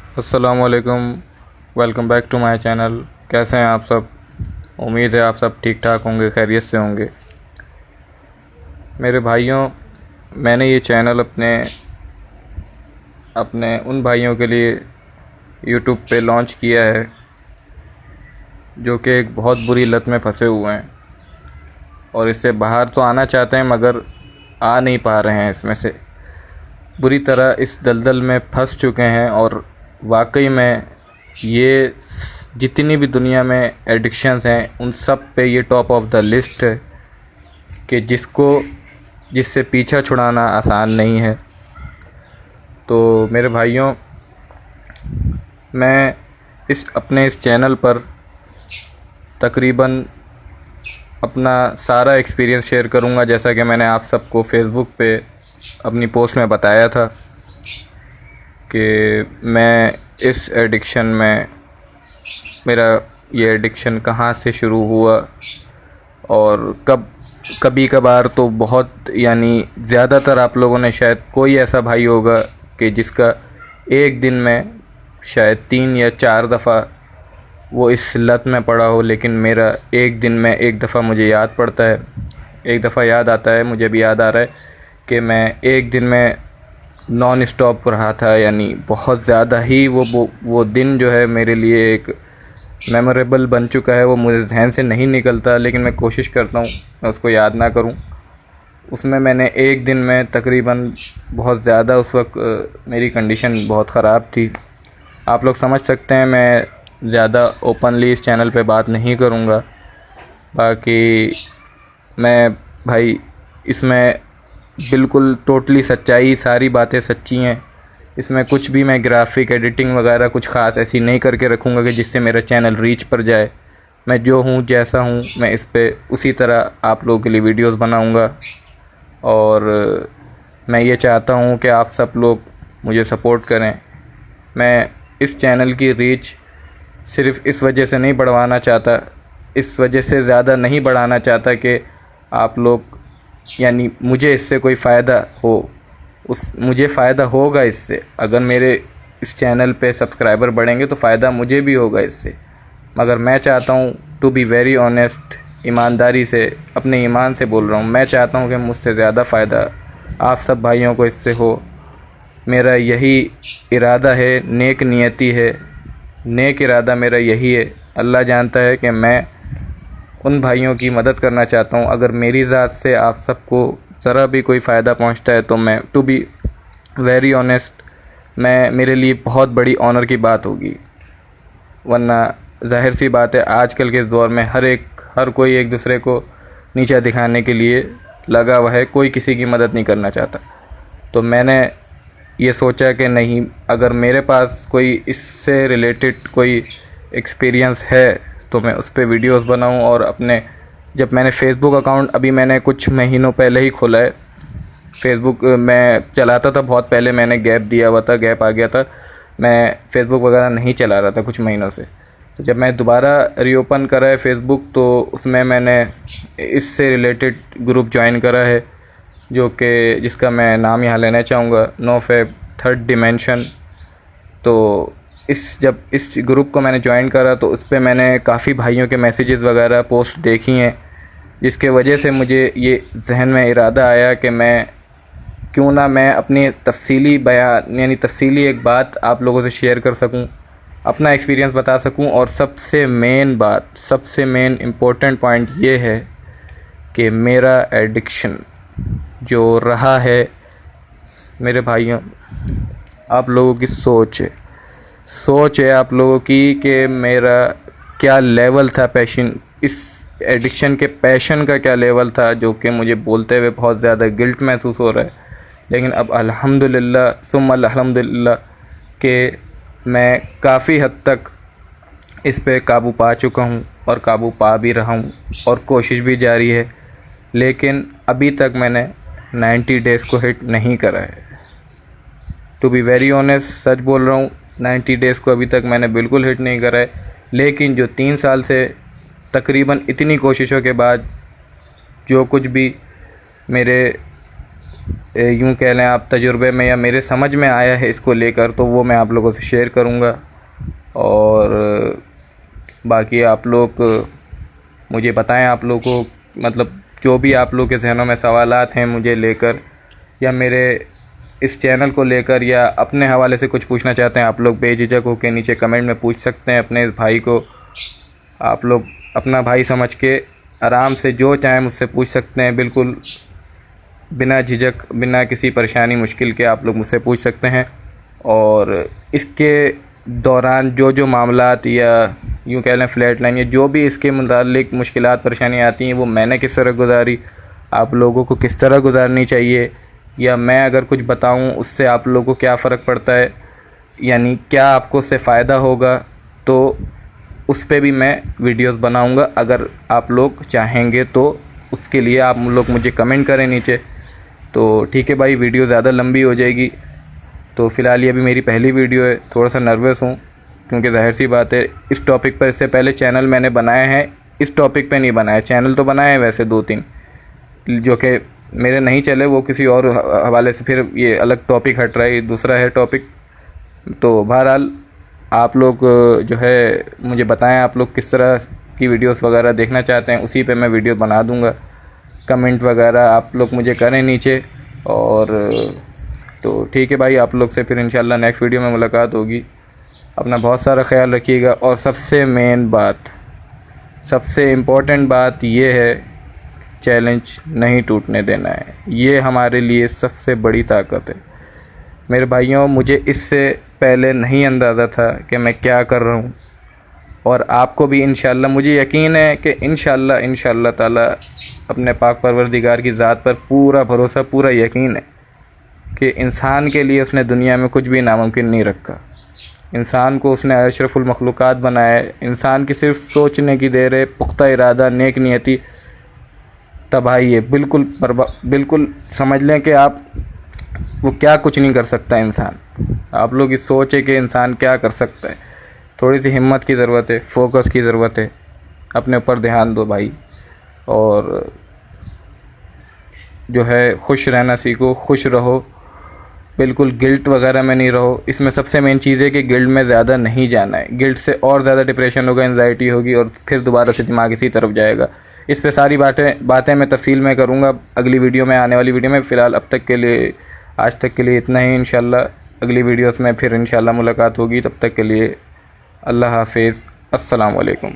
अस्सलामुअलैकुम। Welcome back to my channel. कैसे हैं आप सब? उम्मीद है आप सब ठीक ठाक होंगे, खैरियत से होंगे। मेरे भाइयों, मैंने ये चैनल अपने अपने उन भाइयों के लिए यूट्यूब पे लॉन्च किया है जो कि एक बहुत बुरी लत में फंसे हुए हैं और इससे बाहर तो आना चाहते हैं मगर आ नहीं पा रहे हैं। इसमें से बुरी तरह इस दलदल में फंस चुके हैं और वाकई में ये जितनी भी दुनिया में एडिक्शंस हैं उन सब पे ये टॉप ऑफ द लिस्ट है कि जिससे पीछा छुड़ाना आसान नहीं है। तो मेरे भाइयों, मैं अपने इस चैनल पर तकरीबन अपना सारा एक्सपीरियंस शेयर करूंगा, जैसा कि मैंने आप सबको फेसबुक पे अपनी पोस्ट में बताया था कि मैं इस एडिक्शन में मेरा ये एडिक्शन कहाँ से शुरू हुआ और कभी कभार तो बहुत ज़्यादातर आप लोगों ने शायद कोई ऐसा भाई होगा कि जिसका एक दिन में शायद 3 या 4 दफ़ा वो इस लत में पड़ा हो। लेकिन मेरा एक दिन में एक दफ़ा मुझे याद पड़ता है, एक दफ़ा याद आता है, मुझे भी याद आ रहा है कि मैं एक दिन में नॉन स्टॉप रहा था। बहुत ज़्यादा ही वो दिन जो है मेरे लिए एक मेमोरेबल बन चुका है। वो मुझे जहन से नहीं निकलता, लेकिन मैं कोशिश करता हूँ मैं उसको याद ना करूँ। उसमें मैंने एक दिन में तकरीबन बहुत ज़्यादा, उस वक्त मेरी कंडीशन बहुत ख़राब थी। आप लोग समझ सकते हैं, मैं ज़्यादा ओपनली इस चैनल पे बात नहीं करूँगा। बाकी मैं भाई इसमें बिल्कुल टोटली सच्चाई, सारी बातें सच्ची हैं। इसमें कुछ भी मैं ग्राफिक एडिटिंग वगैरह कुछ ख़ास ऐसी नहीं करके रखूँगा कि जिससे मेरा चैनल रीच पर जाए। मैं जो हूँ, जैसा हूँ, मैं इस पे उसी तरह आप लोगों के लिए वीडियोस बनाऊँगा। और मैं ये चाहता हूँ कि आप सब लोग मुझे सपोर्ट करें। मैं इस चैनल की रीच सिर्फ़ इस वजह से नहीं बढ़वाना चाहता, इस वजह से ज़्यादा नहीं बढ़ाना चाहता कि आप लोग मुझे इससे कोई फ़ायदा हो। मुझे फ़ायदा होगा इससे, अगर मेरे इस चैनल पे सब्सक्राइबर बढ़ेंगे तो फ़ायदा मुझे भी होगा इससे। मगर मैं चाहता हूँ, टू बी वेरी ऑनेस्ट, ईमानदारी से, अपने ईमान से बोल रहा हूँ, मैं चाहता हूँ कि मुझसे ज़्यादा फ़ायदा आप सब भाइयों को इससे हो। मेरा यही इरादा है, नेक नियति है, नेक इरादा मेरा यही है। अल्लाह जानता है कि मैं उन भाइयों की मदद करना चाहता हूँ। अगर मेरी ज़ात से आप सबको ज़रा भी कोई फ़ायदा पहुँचता है तो मैं, टू बी वेरी ऑनेस्ट, मेरे लिए बहुत बड़ी ऑनर की बात होगी। वरना ज़ाहिर सी बात है, आजकल के इस दौर में हर कोई एक दूसरे को नीचा दिखाने के लिए लगा हुआ है, कोई किसी की मदद नहीं करना चाहता। तो मैंने ये सोचा कि नहीं, अगर मेरे पास कोई इससे रिलेटेड कोई एक्सपीरियंस है तो मैं उस पर वीडियोस बनाऊं। और जब मैंने फ़ेसबुक अकाउंट अभी मैंने कुछ महीनों पहले ही खोला है। फ़ेसबुक मैं चलाता था बहुत पहले, मैंने गैप दिया हुआ था, गैप आ गया था, मैं फ़ेसबुक वगैरह नहीं चला रहा था कुछ महीनों से। तो जब मैं दोबारा रीओपन करा है फ़ेसबुक, तो उसमें मैंने इससे रिलेटेड ग्रुप ज्वाइन करा है, जिसका मैं नाम यहाँ लेना चाहूँगा, नो फैब थर्ड डिमेंशन। तो जब इस ग्रुप को मैंने ज्वाइन करा तो उस पर मैंने काफ़ी भाइयों के मैसेजेस वगैरह पोस्ट देखी हैं, जिसके वजह से मुझे ये जहन में इरादा आया कि क्यों ना मैं अपनी तफसीली बयान तफसीली एक बात आप लोगों से शेयर कर सकूं, अपना एक्सपीरियंस बता सकूं। और सबसे मेन इम्पोर्टेंट पॉइंट ये है कि मेरा एडिक्शन जो रहा है, मेरे भाइयों, आप लोगों की सोच है आप लोगों की कि मेरा क्या लेवल था पैशन, इस एडिक्शन के पैशन का क्या लेवल था, जो कि मुझे बोलते हुए बहुत ज़्यादा गिल्ट महसूस हो रहा है। लेकिन अब अल्हम्दुलिल्लाह सुम्मा अल्हम्दुलिल्लाह कि मैं काफ़ी हद तक इस पे काबू पा चुका हूँ और काबू पा भी रहा हूँ और कोशिश भी जारी है। लेकिन अभी तक मैंने 90 डेज़ को हिट नहीं करा है। टू बी वेरी ऑनेस्ट, सच बोल रहा हूँ, 90 डेज़ को अभी तक मैंने बिल्कुल हिट नहीं करा है। लेकिन जो 3 साल से तकरीबन इतनी कोशिशों के बाद जो कुछ भी मेरे यूँ कह लें आप तजुर्बे में या मेरे समझ में आया है इसको लेकर, तो वो मैं आप लोगों से शेयर करूँगा। और बाकी आप लोग मुझे बताएं, आप लोगों को मतलब जो भी आप लोग के जहनों में सवालात हैं मुझे लेकर या मेरे इस चैनल को लेकर या अपने हवाले से कुछ पूछना चाहते हैं, आप लोग बेझिझक होकर नीचे कमेंट में पूछ सकते हैं। अपने भाई को आप लोग अपना भाई समझ के आराम से जो चाहें मुझसे पूछ सकते हैं, बिल्कुल बिना झिझक, बिना किसी परेशानी मुश्किल के आप लोग मुझसे पूछ सकते हैं। और इसके दौरान जो जो मामलात या यूँ कह लें फ्लैट लाइन या जो भी इसके मुतालिक मुश्किलात परेशानी आती हैं, वो मैंने किस तरह गुजारी, आप लोगों को किस तरह गुजारनी चाहिए, या मैं अगर कुछ बताऊं उससे आप लोगों को क्या फ़र्क पड़ता है, यानी क्या आपको उससे फ़ायदा होगा, तो उस पे भी मैं वीडियोस बनाऊंगा। अगर आप लोग चाहेंगे तो उसके लिए आप लोग मुझे कमेंट करें नीचे। तो ठीक है भाई, वीडियो ज़्यादा लंबी हो जाएगी, तो फ़िलहाल ये अभी मेरी पहली वीडियो है, थोड़ा सा नर्वस हूँ क्योंकि ज़ाहिर सी बात है इस टॉपिक पर इससे पहले चैनल मैंने बनाए हैं, इस टॉपिक पे नहीं बनाया। चैनल तो बनाए हैं वैसे 2-3 जो कि मेरे नहीं चले, वो किसी और हवाले से, फिर ये अलग टॉपिक हट रहा है, ये दूसरा है टॉपिक। तो बहरहाल आप लोग जो है मुझे बताएं आप लोग किस तरह की वीडियोस वगैरह देखना चाहते हैं, उसी पे मैं वीडियो बना दूंगा। कमेंट वगैरह आप लोग मुझे करें नीचे। और तो ठीक है भाई, आप लोग से फिर इंशाल्लाह नेक्स्ट वीडियो में मुलाकात होगी। अपना बहुत सारा ख्याल रखिएगा। और सबसे मेन बात, सबसे इम्पोर्टेंट बात ये है, चैलेंज नहीं टूटने देना है। ये हमारे लिए सबसे बड़ी ताकत है मेरे भाइयों। मुझे इससे पहले नहीं अंदाज़ा था कि मैं क्या कर रहा हूँ, और आपको भी इंशाल्लाह मुझे यकीन है कि इंशाल्लाह ताला अपने पाक परवरदिगार की ज़ात पर पूरा भरोसा, पूरा यकीन है कि इंसान के लिए उसने दुनिया में कुछ भी नामुमकिन नहीं रखा। इंसान को उसने अशरफुल मखलूक़ात बनाया है। इंसान की सिर्फ सोचने की देर है, पुख्ता इरादा, नेक नियति, तबाही है। बिल्कुल समझ लें कि आप वो क्या कुछ नहीं कर सकता इंसान। आप लोग की सोच है कि इंसान क्या कर सकता है। थोड़ी सी हिम्मत की ज़रूरत है, फोकस की ज़रूरत है। अपने ऊपर ध्यान दो भाई, और जो है खुश रहना सीखो, खुश रहो, बिल्कुल गिल्ट वगैरह में नहीं रहो। इसमें सबसे मेन चीज़ है कि गिल्ट में ज़्यादा नहीं जाना है। गिल्ट से और ज़्यादा डिप्रेशन होगा, एंजाइटी होगी, और फिर दोबारा से दिमाग इसी तरफ जाएगा। इस पे सारी बातें मैं तफसील में करूँगा अगली वीडियो में, आने वाली वीडियो में। फ़िलहाल अब तक के लिए, आज तक के लिए इतना ही। इंशाल्लाह अगली वीडियोस में फिर इंशाल्लाह मुलाकात होगी। तब तक के लिए अल्लाह हाफिज़, अस्सलाम वालेकुम।